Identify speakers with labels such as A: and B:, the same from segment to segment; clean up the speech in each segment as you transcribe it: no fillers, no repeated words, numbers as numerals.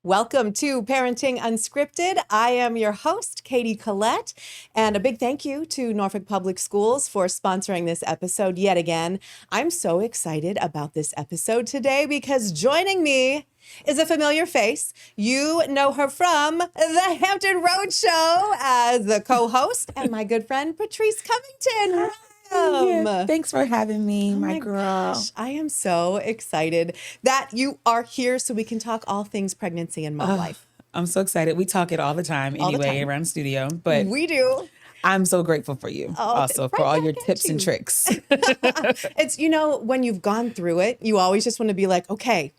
A: Welcome to Parenting Unscripted. I am your host, Katie Collett, and a big thank you to Norfolk Public Schools for sponsoring this episode yet again. I'm so excited about this episode today because joining me is a familiar face. You know her from the Hampton Roads Show as the co-host and my good friend, Patrice Covington.
B: Yeah, thanks for having me, my girl.
A: Gosh, I am so excited that you are here so we can talk all things pregnancy and mom life.
B: I'm so excited. We talk it all the time around the studio, but
A: we do.
B: I'm so grateful for you for all your tips and tricks.
A: It's, when you've gone through it, you always just want to be like, okay,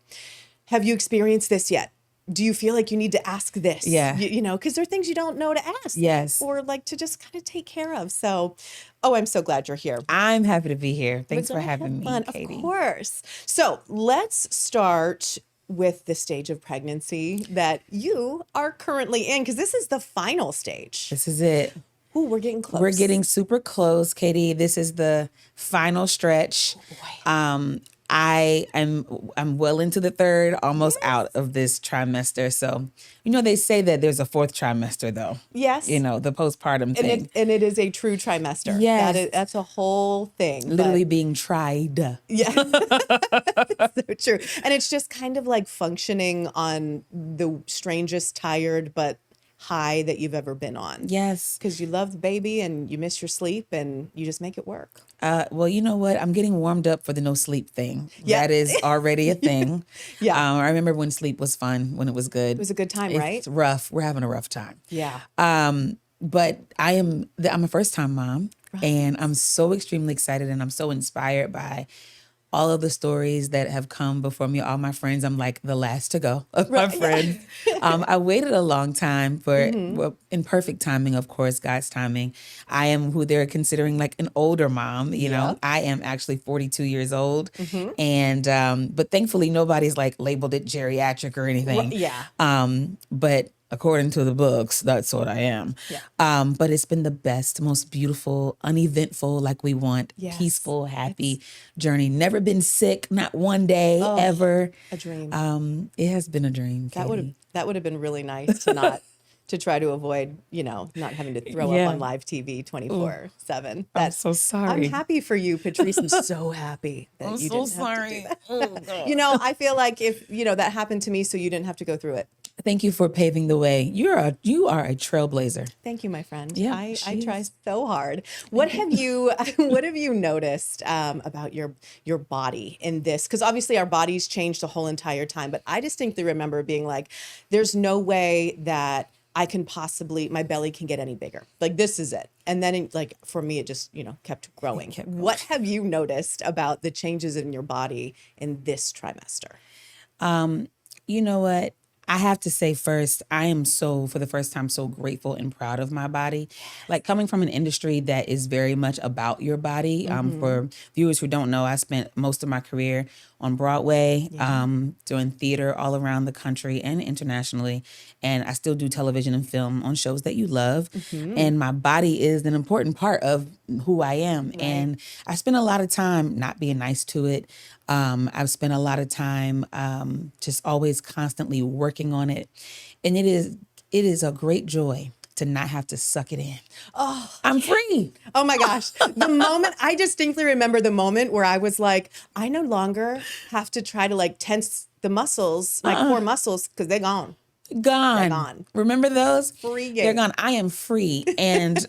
A: have you experienced this yet? Do you feel like you need to ask this?
B: Yeah.
A: Because there are things you don't know to ask.
B: Yes.
A: Or like to just kind of take care of. So, I'm so glad you're here.
B: I'm happy to be here. Thanks for having me, Katie.
A: Of course. So let's start with the stage of pregnancy that you are currently in, because this is the final stage.
B: This is it.
A: Ooh, we're getting close.
B: We're getting super close, Katie. This is the final stretch.
A: Oh, boy.
B: I'm well into the third, almost out of this trimester. So, they say that there's a fourth trimester, though.
A: Yes.
B: The postpartum thing.
A: And it is a true trimester.
B: Yes.
A: That's a whole thing.
B: Literally being tried.
A: Yeah. So true. And it's just kind of like functioning on the strangest tired but high that you've ever been on.
B: Yes.
A: Because you love the baby and you miss your sleep and you just make it work.
B: Well, you know what? I'm getting warmed up for the no sleep thing.
A: Yeah.
B: That is already a thing.
A: Yeah.
B: I remember when sleep was fun, when it was good.
A: It was a good time, right?
B: It's rough. We're having a rough time.
A: Yeah.
B: But I'm a first time mom, right. And I'm so extremely excited and I'm so inspired by all of the stories that have come before me, all my friends. I'm like the last to go of my friends. I waited a long time for, well, in perfect timing, of course, God's timing. I am who they're considering like an older mom. You know, I am actually 42 years old. And, but thankfully nobody's like labeled it geriatric or anything. But according to the books, that's what I am. But it's been the best, most beautiful, uneventful, like we want, peaceful, happy journey. Never been sick, not one day, ever.
A: A dream.
B: It has been a dream, Katie.
A: That would have been really nice to try to avoid, not having to throw up on live TV 24/7.
B: I'm so sorry.
A: I'm happy for you, Patrice. I'm so happy that you didn't have to do that.
B: Oh,
A: I feel like if, that happened to me, so you didn't have to go through it.
B: Thank you for paving the way. You are a trailblazer.
A: Thank you, my friend.
B: Yeah,
A: I try so hard. What have you noticed about your body in this? Because obviously our bodies changed the whole entire time, but I distinctly remember being like, there's no way that my belly can get any bigger. Like, this is it. And then for me, it just, kept growing. What have you noticed about the changes in your body in this trimester?
B: You know what? I have to say first, I am for the first time, so grateful and proud of my body. Like, coming from an industry that is very much about your body. For viewers who don't know, I spent most of my career on Broadway, doing theater all around the country and internationally. And I still do television and film on shows that you love. And my body is an important part of who I am. Right. And I spent a lot of time not being nice to it. I've spent a lot of time just always constantly working on it. And it is a great joy to not have to suck it in. Oh, I'm free.
A: Oh my gosh. I distinctly remember the moment where I was like, I no longer have to try to tense the muscles, core muscles, because they're gone. They're gone.
B: Remember those?
A: Free game.
B: They're gone. I am free. And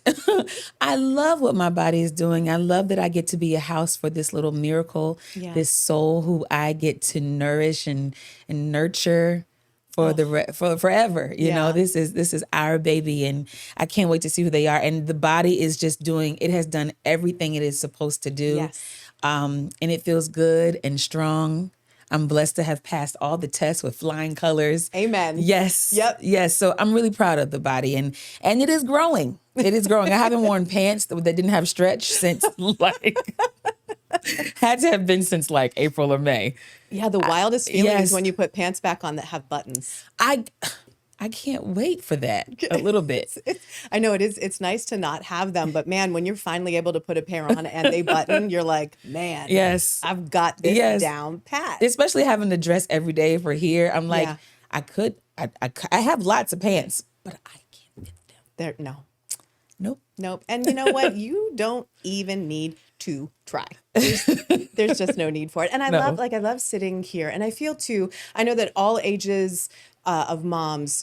B: I love what my body is doing. I love that I get to be a house for this little miracle, this soul who I get to nourish and nurture for for forever. You know, this is our baby, and I can't wait to see who they are. And the body is just it has done everything it is supposed to do.
A: Yes.
B: And it feels good and strong. I'm blessed to have passed all the tests with flying colors.
A: Amen.
B: Yes.
A: Yep.
B: Yes. So I'm really proud of the body, and it is growing. It is growing. I haven't worn pants that didn't have stretch since had to have been since April or May.
A: Yeah, the wildest feeling is when you put pants back on that have buttons.
B: I can't wait for that a little bit.
A: I know it is. It's nice to not have them, but man, when you're finally able to put a pair on and they button, you're like, man, I've got this down pat.
B: Especially having to dress every day for here. I'm like, I could I have lots of pants, but I can't fit them.
A: No.
B: Nope.
A: Nope. And you know what? You don't even need to try. There's just no need for it. And I love sitting here. And I feel too, I know that all ages of moms,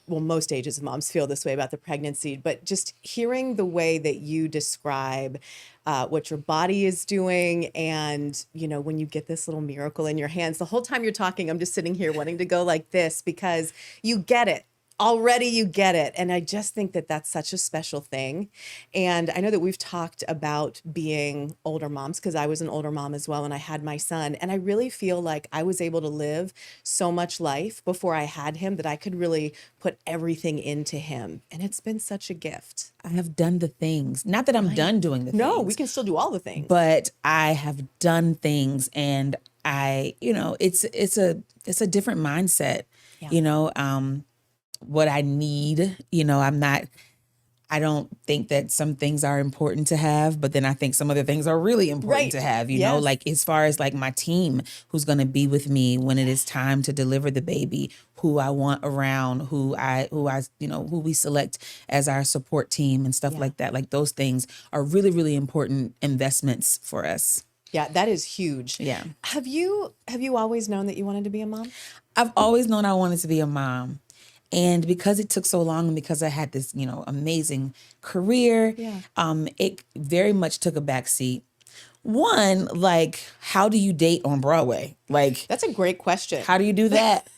A: most ages of moms feel this way about the pregnancy, but just hearing the way that you describe what your body is doing. And, when you get this little miracle in your hands, the whole time you're talking, I'm just sitting here wanting to go like this because you get it. Already you get it. And I just think that that's such a special thing. And I know that we've talked about being older moms because I was an older mom as well when I had my son. And I really feel like I was able to live so much life before I had him that I could really put everything into him. And it's been such a gift.
B: I have done the things. Not that I'm done doing the things.
A: No, we can still do all the things.
B: But I have done things, and it's a different mindset.
A: Yeah.
B: What I need, I don't think that some things are important to have, but then I think some other things are really important to have, like as far as like my team who's going to be with me when it is time to deliver the baby, who I want around, who we select as our support team and stuff like that. Like those things are really, really important investments for us.
A: Yeah, that is huge.
B: Yeah.
A: Have you always known that you wanted to be a mom?
B: I've always known I wanted to be a mom. And because it took so long and because I had this, amazing career, it very much took a backseat. One, like, how do you date on Broadway? Like,
A: that's a great question.
B: How do you do that?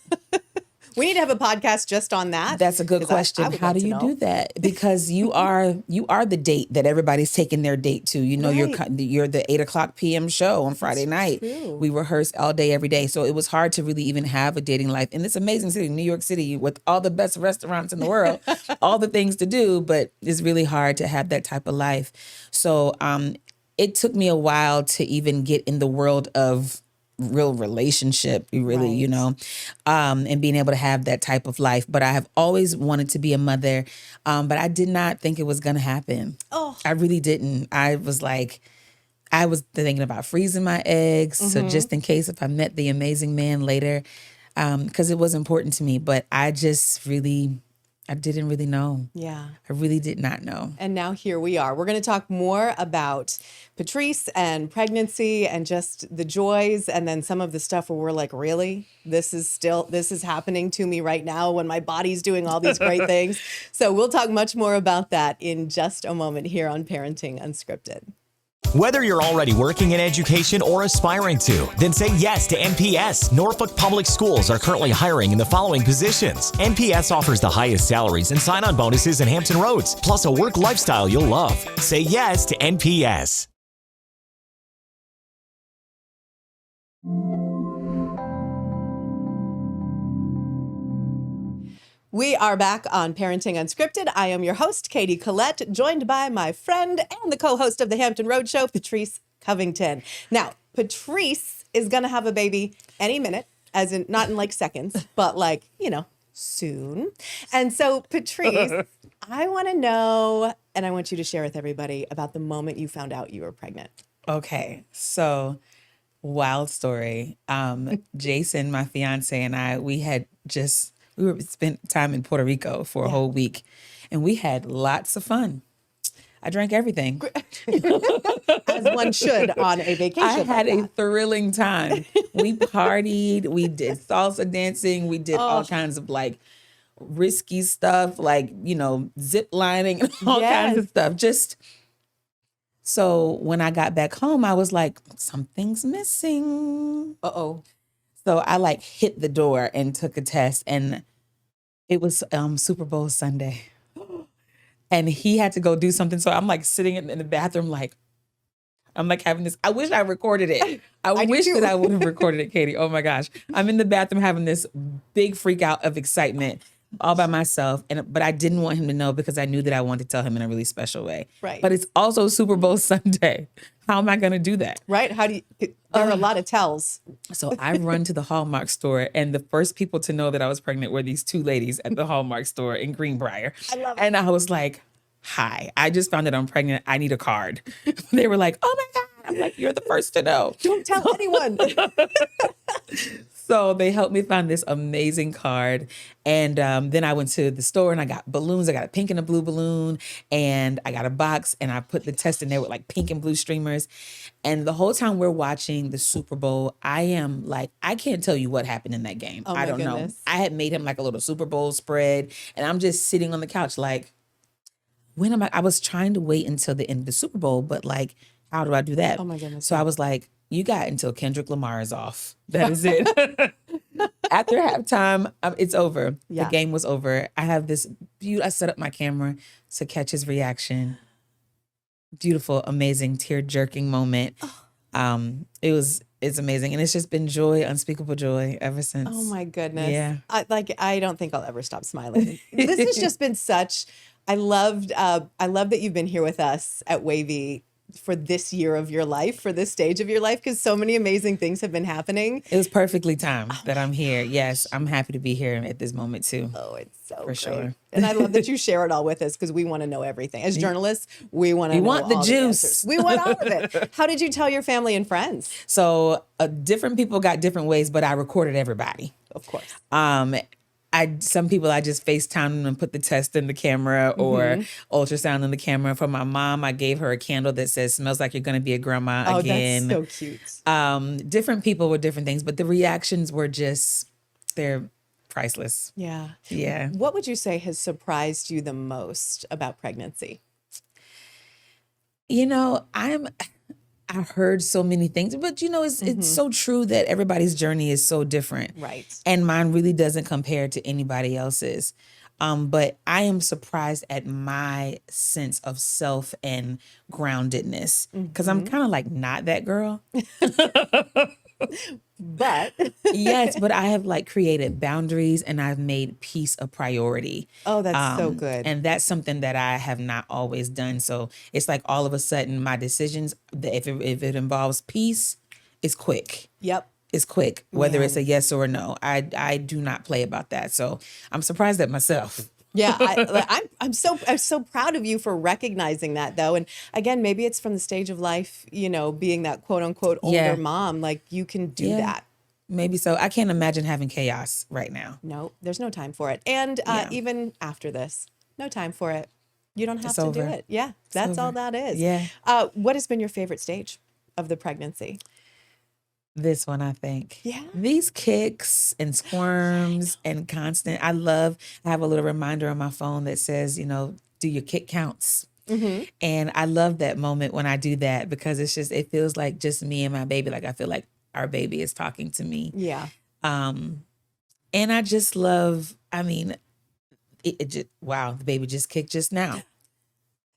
A: We need to have a podcast just on that.
B: That's a good question. How do you do that? Because you are the date that everybody's taking their date to. You're the 8:00 p.m. show on Friday night.
A: True.
B: We rehearse all day, every day. So it was hard to really even have a dating life in this amazing city, New York City, with all the best restaurants in the world, all the things to do. But it's really hard to have that type of life. So it took me a while to even get in the world of real relationship, really, and being able to have that type of life. But I have always wanted to be a mother, but I did not think it was going to happen.
A: Oh,
B: I really didn't. I was thinking about freezing my eggs. Mm-hmm. So just in case if I met the amazing man later, because it was important to me, but I didn't really know.
A: Yeah.
B: I really did not know.
A: And now here we are. We're going to talk more about Patrice and pregnancy and just the joys and then some of the stuff where we're like, really? This is happening to me right now when my body's doing all these great things. So we'll talk much more about that in just a moment here on Parenting Unscripted.
C: Whether you're already working in education or aspiring to, then say yes to NPS. Norfolk Public Schools are currently hiring in the following positions. NPS offers the highest salaries and sign-on bonuses in Hampton Roads, plus a work lifestyle you'll love. Say yes to NPS.
A: We are back on Parenting Unscripted. I am your host, Katie Collett, joined by my friend and the co-host of the Hampton Roads Show, Patrice Covington. Now, Patrice is going to have a baby any minute, as in not in like seconds, but like, soon. And so, Patrice, I want to know, and I want you to share with everybody about the moment you found out you were pregnant.
B: Okay, so wild story. Jason, my fiance, and I, we spent time in Puerto Rico for a whole week, and we had lots of fun. I drank everything.
A: As one should on a vacation.
B: I had a thrilling time. We partied, we did salsa dancing, we did all kinds of like risky stuff, like, zip lining and all kinds of stuff. So when I got back home, I was like, something's missing.
A: Uh-oh.
B: So I hit the door and took a test, and it was Super Bowl Sunday. And he had to go do something. So I'm sitting in the bathroom, I'm having this. I wish I recorded it. I wish that I would have recorded it, Katie. Oh my gosh. I'm in the bathroom having this big freak out of excitement all by myself. But I didn't want him to know because I knew that I wanted to tell him in a really special way.
A: Right.
B: But it's also Super Bowl Sunday. How am I going to do that?
A: Right. There are a lot of tells.
B: So I run to the Hallmark store, and the first people to know that I was pregnant were these two ladies at the Hallmark store in Greenbrier.
A: I love it.
B: And I was like, hi, I just found out I'm pregnant. I need a card. They were like, oh my God. I'm like, you're the first to know.
A: Don't tell anyone.
B: So they helped me find this amazing card. And then I went to the store and I got balloons. I got a pink and a blue balloon, and I got a box, and I put the test in there with like pink and blue streamers. And the whole time we're watching the Super Bowl, I am like, I can't tell you what happened in that game.
A: Oh,
B: I
A: my
B: don't know.
A: goodness.
B: I had made him like a little Super Bowl spread, and I'm just sitting on the couch like, when am I was trying to wait until the end of the Super Bowl, but like, how do I do that?
A: Oh, my goodness.
B: So I was like, you got until Kendrick Lamar is off. That is it. After halftime, it's over.
A: Yeah.
B: The game was over. I have this I set up my camera to catch his reaction. Beautiful, amazing, tear-jerking moment. It's amazing. And it's just been joy, unspeakable joy ever since.
A: Oh my goodness.
B: Yeah.
A: I don't think I'll ever stop smiling. This has just been such, I loved that you've been here with us at Wavy for this year of your life, for this stage of your life, because so many amazing things have been happening.
B: It was perfectly timed that I'm here. Yes, I'm happy to be here at this moment too.
A: Oh, it's so
B: For
A: great.
B: sure.
A: And I love that you share it all with us because we want to know everything. As journalists, we want to know
B: want the
A: all
B: juice.
A: answers. We want all of it. How did you tell your family and friends?
B: So different people got different ways, but I recorded everybody.
A: Of course.
B: Some people I just FaceTimed and put the test in the camera or ultrasound in the camera. For my mom, I gave her a candle that says "Smells like you're gonna be a grandma again."
A: That's so cute.
B: Different people with different things, but the reactions were they're priceless.
A: Yeah.
B: Yeah.
A: What would you say has surprised you the most about pregnancy?
B: You know, I heard so many things, but you know, it's so true that everybody's journey is so different.
A: Right.
B: And mine really doesn't compare to anybody else's. But I am surprised at my sense of self and groundedness because I'm kind of like not that girl.
A: But
B: Yes, but I have like created boundaries and I've made peace a priority.
A: oh, that's so good.
B: And that's something that I have not always done. So it's like all of a sudden my decisions, if it involves peace, it's quick.
A: Yep.
B: It's quick, whether
A: Man.
B: it's a yes or a no. I do not play about that. So I'm surprised at myself.
A: Yeah, I'm so proud of you for recognizing that, though. And again, maybe it's from the stage of life, you know, being that quote unquote older
B: Yeah.
A: mom. Like you can do
B: Yeah.
A: that.
B: Maybe so. I can't imagine having chaos right now.
A: No, there's no time for it. And
B: Yeah.
A: even after this, no time for it. You don't have
B: It's
A: to do
B: over.
A: it. Yeah, that's all
B: over.
A: that is.
B: Yeah.
A: What has been your favorite stage of the pregnancy?
B: This one, I think.
A: Yeah.
B: These kicks and squirms and constant. I have a little reminder on my phone that says, you know, do your kick counts. And I love that moment when I do that because it feels like just me and my baby. Like I feel like our baby is talking to me.
A: Yeah.
B: And I just love, it just, wow, the baby just kicked just now.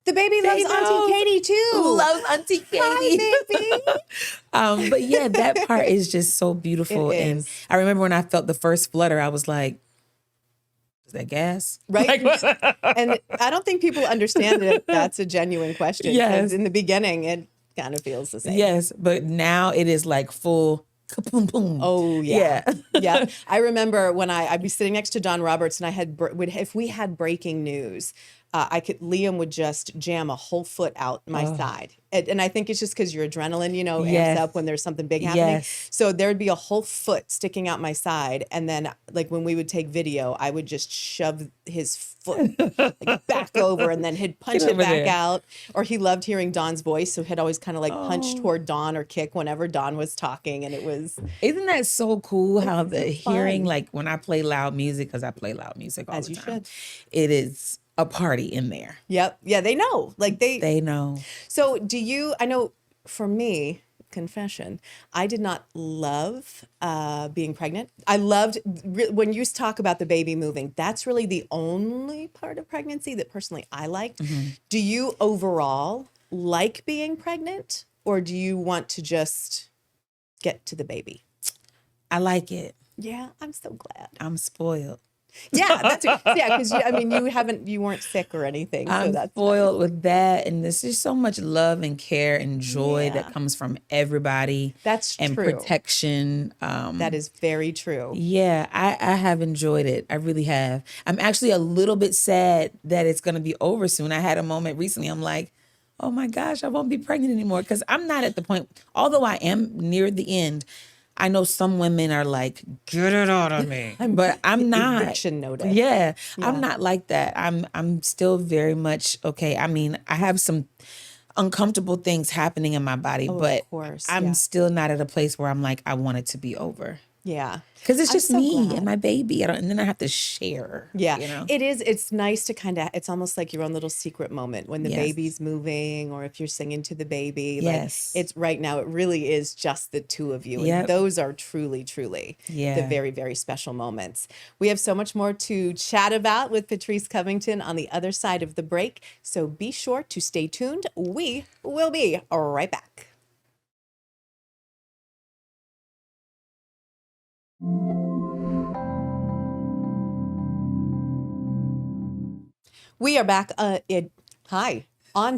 A: The baby loves
B: know.
A: Auntie Katie too.
B: Loves Auntie Katie.
A: Hi, baby.
B: But yeah, that part is just so beautiful.
A: It
B: And
A: is.
B: I remember when I felt the first flutter, I was like, is that gas?
A: Right. And I don't think people understand that that's a genuine question.
B: Yes.
A: 'Cause in the beginning, it kind of feels the same.
B: Yes, but now it is like full kaboom boom.
A: Oh yeah.
B: Yeah.
A: Yeah. I remember when I'd be sitting next to Don Roberts and if we had breaking news, Liam would just jam a whole foot out my side. And I think it's just because your adrenaline, you know,
B: Yes.
A: amps up when there's something big happening.
B: Yes.
A: So there'd be a whole foot sticking out my side. And then like when we would take video, I would just shove his foot like back over and then he'd punch
B: Get
A: it
B: over
A: back
B: there.
A: out. Or he loved hearing Don's voice. So he'd always kind of like punch
B: Oh.
A: toward Don or kick whenever Don was talking. And it was,
B: Isn't that so cool how the
A: fun.
B: hearing, like when I play loud music, because I play loud music all
A: As
B: the
A: you
B: time,
A: should.
B: it is a party in there.
A: yep. Yeah, they know. Like
B: They know.
A: So I know for me, confession, I did not love being pregnant. I loved, when you talk about the baby moving, that's really the only part of pregnancy that personally I liked. Do you overall like being pregnant or do you want to just get to the baby?
B: I like it.
A: Yeah, I'm so glad.
B: I'm spoiled.
A: Yeah, because you weren't sick or anything. So
B: I'm
A: that's
B: spoiled with that. And there's just so much love and care and joy
A: Yeah.
B: that comes from everybody.
A: That's
B: and
A: true.
B: protection.
A: That is very true.
B: Yeah, I have enjoyed it. I really have. I'm actually a little bit sad that it's going to be over soon. I had a moment recently. I'm like, oh my gosh, I won't be pregnant anymore. Because I'm not at the point, although I am near the end, I know some women are like, get it out of me, but I'm not.
A: Eviction notice.
B: Yeah, I'm not like that. I'm still very much okay. I mean, I have some uncomfortable things happening in my body, but
A: of course,
B: I'm still not at a place where I'm like, I want it to be over.
A: Yeah.
B: Because it's
A: I'm
B: just
A: so
B: me
A: glad.
B: and my baby. And then I have to share.
A: Yeah,
B: You know?
A: it is. It's nice to kind of, it's almost like your own little secret moment when the
B: Yes.
A: baby's moving or if you're singing to the baby.
B: Yes.
A: Like it's right now, it really is just the two of you.
B: Yep.
A: And those are truly, truly the
B: Yeah.
A: very, very special moments. We have so much more to chat about with Patrice Covington on the other side of the break. So be sure to stay tuned. We will be right back. We are back on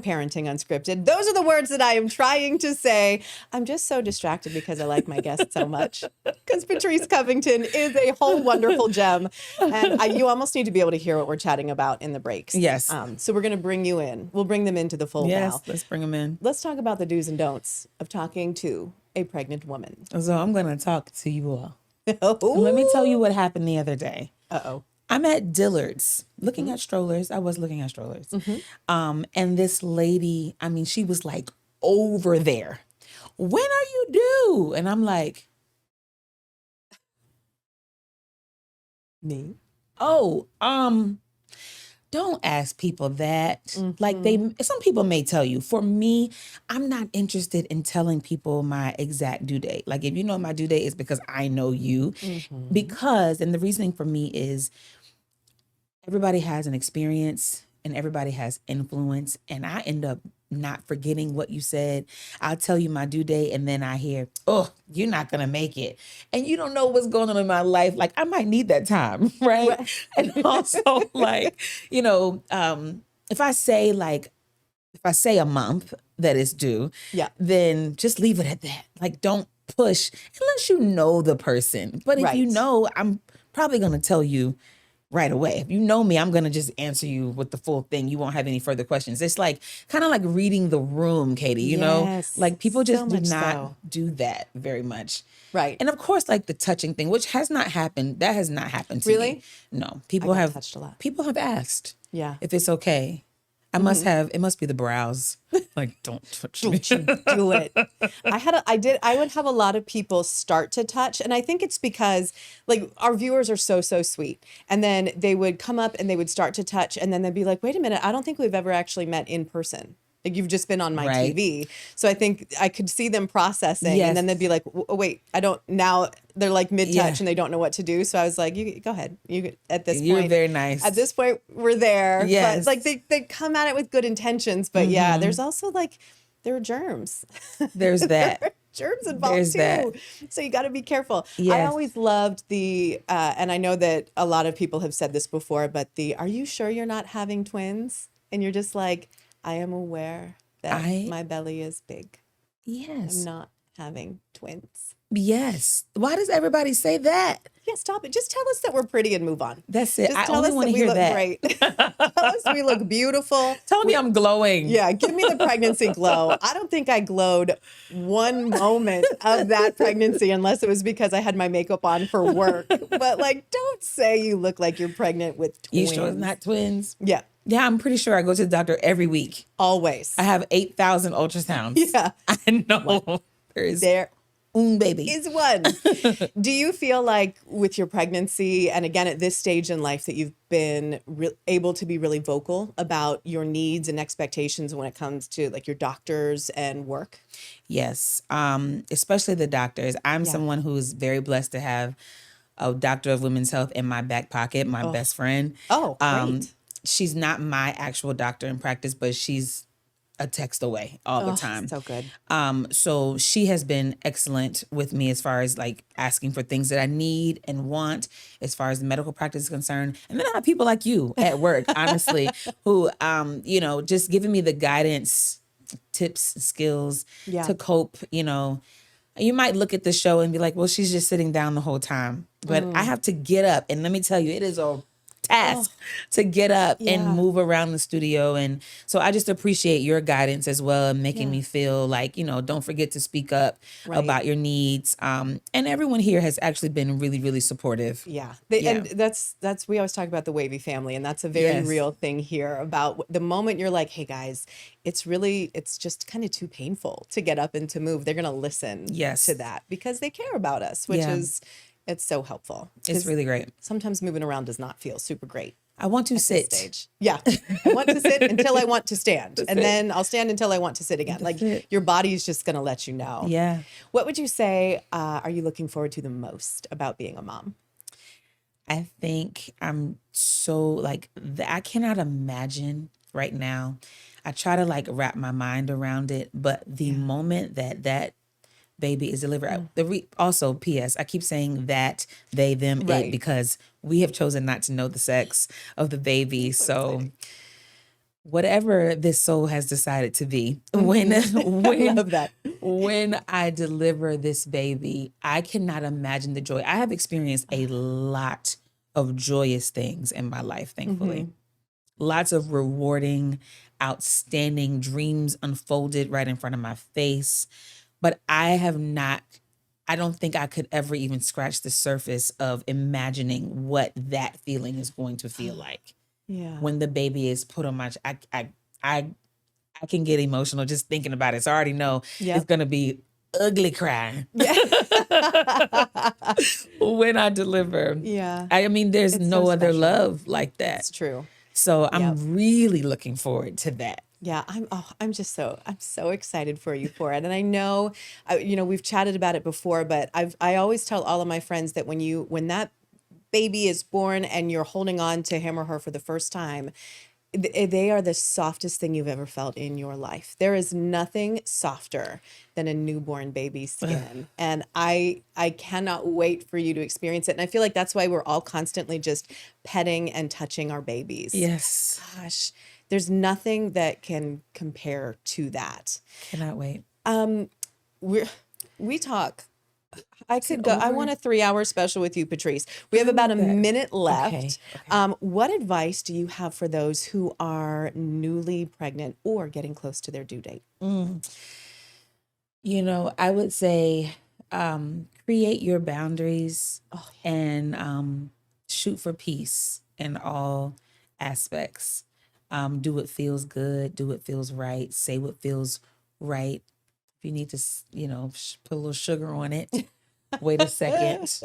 A: Parenting Unscripted. Those are the words that I am trying to say. I'm just so distracted because I like my guest so much. Because Patrice Covington is a whole wonderful gem. And you almost need to be able to hear what we're chatting about in the breaks.
B: Yes.
A: So we're going to bring you in. We'll bring them into the fold
B: Yes,
A: now.
B: let's bring them in.
A: Let's talk about the do's and don'ts of talking to a pregnant woman.
B: So I'm going to talk to you all.
A: Oh.
B: Let me tell you what happened the other day.
A: Uh-oh.
B: I'm at Dillard's looking at strollers. I was looking at strollers. And this lady, I mean, she was like over there. When are you due? And I'm like,
A: Me?
B: oh, don't ask people that. Like some people may tell you. For me, I'm not interested in telling people my exact due date. Like if you know my due date, it's because I know you. Because, and the reasoning for me is everybody has an experience and everybody has influence. And I end up not forgetting what you said. I'll tell you my due date and then I hear, oh, you're not going to make it. And you don't know what's going on in my life. Like I might need that time, right? And also like, you know, if I say a month that is due, then just leave it at that. Like don't push unless you know the person. But if you know, I'm probably going to tell you right away. If you know me, I'm going to just answer you with the full thing. You won't have any further questions. It's like kind of like reading the room, Katie, you know, like people just do not do that very much.
A: Right.
B: And of course, like the touching thing, which has not happened. That has not happened to me. No, people have
A: touched a lot.
B: People have asked if it's okay. I must have, it must be the brows. Like, don't touch me.
A: Don't you do it. I would have a lot of people start to touch. And I think it's because like our viewers are so, so sweet. And then they would come up and they would start to touch. And then they'd be like, wait a minute, I don't think we've ever actually met in person. Like you've just been on my TV. So I think I could see them processing and then they'd be like, oh, wait, I don't, now they're like mid-touch and they don't know what to do. So I was like, you go ahead. You at this point.
B: You're very nice.
A: At this point, we're there.
B: Yes.
A: But like they come at it with good intentions. But yeah, there's also like, there are germs.
B: There's that.
A: There are germs involved
B: There's
A: too.
B: that.
A: So you got to be careful. I
B: Yes.
A: always loved the, and I know that a lot of people have said this before, but are you sure you're not having twins? And you're just like, I am aware that my belly is big.
B: Yes.
A: I'm not having twins.
B: Yes. Why does everybody say that?
A: Yeah, stop it. Just tell us that we're pretty and move on.
B: That's it.
A: Just
B: I
A: tell
B: only
A: us
B: want
A: that
B: to
A: we
B: hear
A: look
B: that.
A: great. Tell us we look beautiful.
B: Tell me I'm glowing.
A: Yeah, give me the pregnancy glow. I don't think I glowed one moment of that pregnancy unless it was because I had my makeup on for work. But like, don't say you look like you're pregnant with twins.
B: You sure it's not twins?
A: Yeah.
B: Yeah, I'm pretty sure I go to the doctor every week.
A: Always.
B: I have 8,000 ultrasounds.
A: Yeah.
B: I know.
A: There
B: baby.
A: is one. Do you feel like with your pregnancy and again at this stage in life that you've been able to be really vocal about your needs and expectations when it comes to like your doctors and work?
B: Yes, especially the doctors. I'm someone who's very blessed to have a doctor of women's health in my back pocket, my best friend.
A: Oh, great.
B: She's not my actual doctor in practice, but she's a text away all the time.
A: So good.
B: So she has been excellent with me as far as like asking for things that I need and want as far as the medical practice is concerned. And then I have people like you at work, honestly, who, you know, just giving me the guidance, tips, skills to cope. You know, you might look at the show and be like, well, she's just sitting down the whole time. But I have to get up. And let me tell you, it is a task to get up and
A: Yeah.
B: move around the studio. And so I just appreciate your guidance as well, and making me feel like, don't forget to speak up about your needs. And everyone here has actually been really, really supportive.
A: Yeah. And that's we always talk about the wavy family, and that's a very real thing here about the moment you're like, hey guys, it's just kind of too painful to get up and to move. They're going to listen to that because they care about us, which is, it's so helpful.
B: It's really great.
A: Sometimes moving around does not feel super great.
B: I want to sit.
A: Stage. Yeah. I want to sit until I want to stand. And then I'll stand until I want to sit again. Like your body is just going to let you know.
B: Yeah.
A: What would you say are you looking forward to the most about being a mom?
B: I think I'm so I cannot imagine right now. I try to wrap my mind around it, but the moment that baby is delivered. Also, P.S. I keep saying that, they, them, it, because we have chosen not to know the sex of the baby. So whatever this soul has decided to be, when I deliver this baby, I cannot imagine the joy. I have experienced a lot of joyous things in my life, thankfully. Lots of rewarding, outstanding dreams unfolded right in front of my face. But I don't think I could ever even scratch the surface of imagining what that feeling is going to feel like. Yeah. When the baby is put on my, I can get emotional just thinking about it. So I already know it's going to be ugly crying. Yeah. When I deliver. Yeah. I mean, there's no other love like that. It's
A: true.
B: So I'm really looking forward to that.
A: Yeah, I'm so excited for you for it. And I know, we've chatted about it before, but I always tell all of my friends that when that baby is born and you're holding on to him or her for the first time, they are the softest thing you've ever felt in your life. There is nothing softer than a newborn baby's skin. And I cannot wait for you to experience it. And I feel like that's why we're all constantly just petting and touching our babies.
B: Yes.
A: Gosh. There's nothing that can compare to that.
B: Cannot wait.
A: We talk. I could go. I want a 3-hour special with you, Patrice. We have about a minute left. Okay. What advice do you have for those who are newly pregnant or getting close to their due date?
B: I would say create your boundaries and shoot for peace in all aspects. Do what feels good, do what feels right, say what feels right. If you need to, put a little sugar on it, wait a second,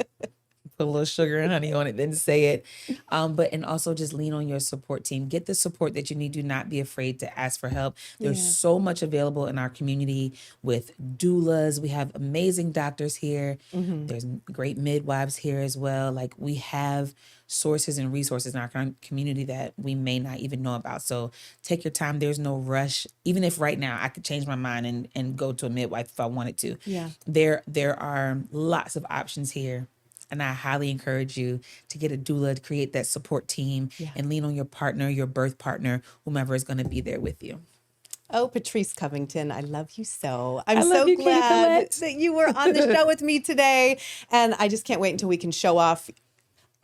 B: put a little sugar and honey on it, then say it. And also just lean on your support team. Get the support that you need. Do not be afraid to ask for help. There's so much available in our community with doulas. We have amazing doctors here. There's great midwives here as well. We have sources and resources in our community that we may not even know about. So take your time. There's no rush. Even if right now I could change my mind and go to a midwife if I wanted to. Yeah. There are lots of options here. And I highly encourage you to get a doula, to create that support team and lean on your partner, your birth partner, whomever is going to be there with you.
A: Oh, Patrice Covington, I love you so. I'm so glad that you were on the show with me today. And I just can't wait until we can show off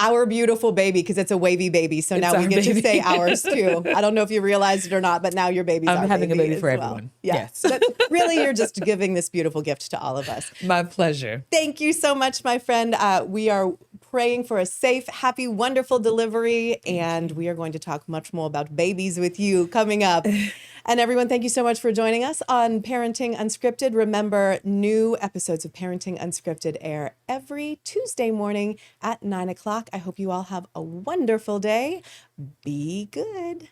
A: our beautiful baby, because it's a wavy baby. So now we get to say ours too. I don't know if you realized it or not, but now your baby's our baby.
B: I'm having a baby for everyone.
A: Yes. But really, you're just giving this beautiful gift to all of us.
B: My pleasure.
A: Thank you so much, my friend. We are praying for a safe, happy, wonderful delivery. And we are going to talk much more about babies with you coming up. And everyone, thank you so much for joining us on Parenting Unscripted. Remember, new episodes of Parenting Unscripted air every Tuesday morning at 9 o'clock. I hope you all have a wonderful day. Be good.